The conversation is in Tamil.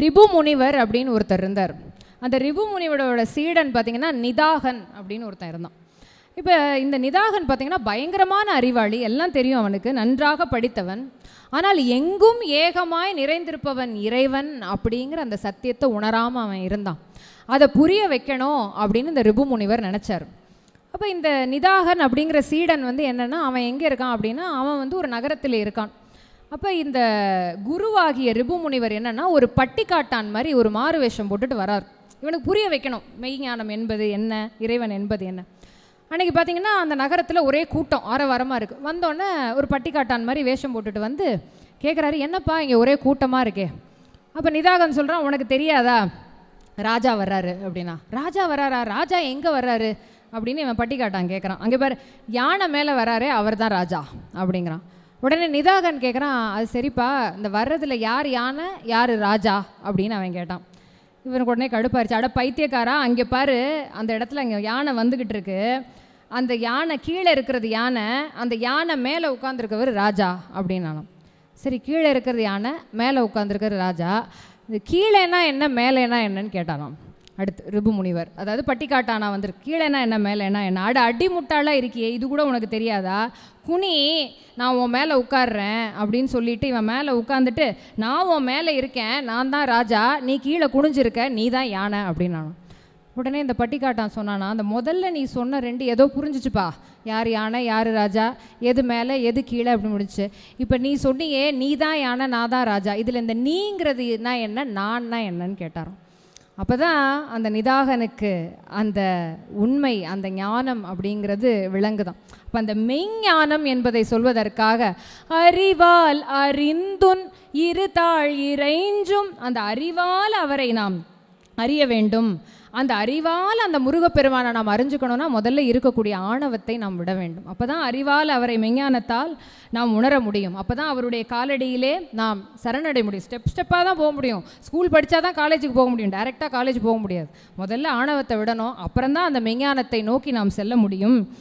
ரிபு முனிவர் அப்படின்னு ஒருத்தர் இருந்தார். அந்த ரிபு முனிவரோட சீடன் பார்த்திங்கன்னா நிதாகன் அப்படின்னு ஒருத்தன் இருந்தான். இப்போ இந்த நிதாகன் பார்த்திங்கன்னா பயங்கரமான அறிவாளி, எல்லாம் தெரியும் அவனுக்கு, நன்றாக படித்தவன். ஆனால் எங்கும் ஏகமாய் நிறைந்திருப்பவன் இறைவன் அப்படிங்கிற அந்த சத்தியத்தை உணராமல் அவன் இருந்தான். அதை புரிய வைக்கணும் அப்படின்னு இந்த ரிபு முனிவர் நினச்சார். அப்போ இந்த நிதாகன் அப்படிங்கிற சீடன் என்னென்னா, அவன் எங்கே இருக்கான் அப்படின்னா, அவன் ஒரு நகரத்தில் இருக்கான். அப்போ இந்த குருவாகிய ரிபு முனிவர் என்னென்னா, ஒரு பட்டிக்காட்டான் மாதிரி ஒரு மாறு வேஷம் போட்டுட்டு வரார். இவனுக்கு புரிய வைக்கணும் மெய்ஞானம் என்பது என்ன, இறைவன் என்பது என்ன. அன்றைக்கி பார்த்திங்கன்னா அந்த நகரத்தில் ஒரே கூட்டம் ஆரவாரமாக இருக்குது. வந்தோடனே ஒரு பட்டிக்காட்டான் மாதிரி வேஷம் போட்டுட்டு கேட்குறாரு, என்னப்பா இங்கே ஒரே கூட்டமாக இருக்கே. அப்போ நிதாகன் சொல்கிறான், உனக்கு தெரியாதா ராஜா வர்றாரு அப்படின்னா. ராஜா வர்றாரா? ராஜா எங்கே வர்றாரு அப்படின்னு இவன் பட்டிக்காட்டான் கேட்குறான். அங்கே பாரு, யானை மேலே வர்றாரே அவர் தான் ராஜா அப்படிங்கிறான். உடனே நிதாகன் கேட்குறான், அது சரிப்பா, இந்த வர்றதில் யார் யானை யார் ராஜா அப்படின்னு அவன் கேட்டான். இவனுக்கு உடனே கடுப்பாயிருச்சு. அட பைத்தியக்காரா, அங்கே பாரு, அந்த இடத்துல அங்கே யானை வந்துக்கிட்டு இருக்கு, அந்த யானை கீழே இருக்கிறது யானை, அந்த யானை மேலே உட்காந்துருக்கவர் ராஜா அப்படின்னாலும். சரி, கீழே இருக்கிறது யானை, மேலே உட்காந்துருக்கிற ராஜா, இது கீழேனா என்ன மேலேனா என்னன்னு கேட்டானாம். அடுத்து ரிபு முனிவர், அதாவது பட்டிக்காட்டானா வந்திருக்கு, கீழேனா என்ன மேலேனா என்ன, அடிமுட்டாளாக இருக்கியே, இது கூட உனக்கு தெரியாதா, குனி, நான் உன் மேலே உட்காடுறேன் அப்படின்னு சொல்லிட்டு இவன் மேலே உட்காந்துட்டு, நான் உன் மேலே இருக்கேன், நான் தான் ராஜா, நீ கீழே குனிஞ்சிருக்க, நீ தான் யானை அப்படின்னாலும். உடனே இந்த பட்டிக்காட்டான் சொன்னானா, அந்த முதல்ல நீ சொன்ன ரெண்டு ஏதோ புரிஞ்சிச்சுப்பா, யார் யானை யார் ராஜா, எது மேலே எது கீழே அப்படின்னு முடிச்சு. இப்போ நீ சொன்னியே நீ தான் யானை நான் தான் ராஜா, இதில் இந்த நீங்கிறதுனா என்ன, நான்னா என்னன்னு கேட்டாராம். அப்போ தான் அந்த நிதாகனுக்கு அந்த உண்மை, அந்த ஞானம் அப்படிங்கிறது விளங்குதான். அப்போ அந்த மெய்ஞானம் என்பதை சொல்வதற்காக அறிவால் அறிந்துன் இருதாள் இறைஞ்சும், அந்த அறிவால் அவரை நாம் அறிய வேண்டும். அந்த அறிவால் அந்த முருகப்பெருமானை நாம் அறிஞ்சுக்கணும்னா முதல்ல இருக்கக்கூடிய ஆணவத்தை நாம் விட வேண்டும். அப்போ தான் அறிவால் அவரை மெய்ஞானத்தால் நாம் உணர முடியும். அப்போ தான் அவருடைய காலடியிலே நாம் சரணடைய முடியும். ஸ்டெப்பாக தான் போக முடியும். ஸ்கூல் படித்தா தான் காலேஜுக்கு போக முடியும், டைரெக்டாக காலேஜ் போக முடியாது. முதல்ல ஆணவத்தை விடணும், அப்புறம்தான் அந்த மெய்ஞானத்தை நோக்கி நாம் செல்ல முடியும்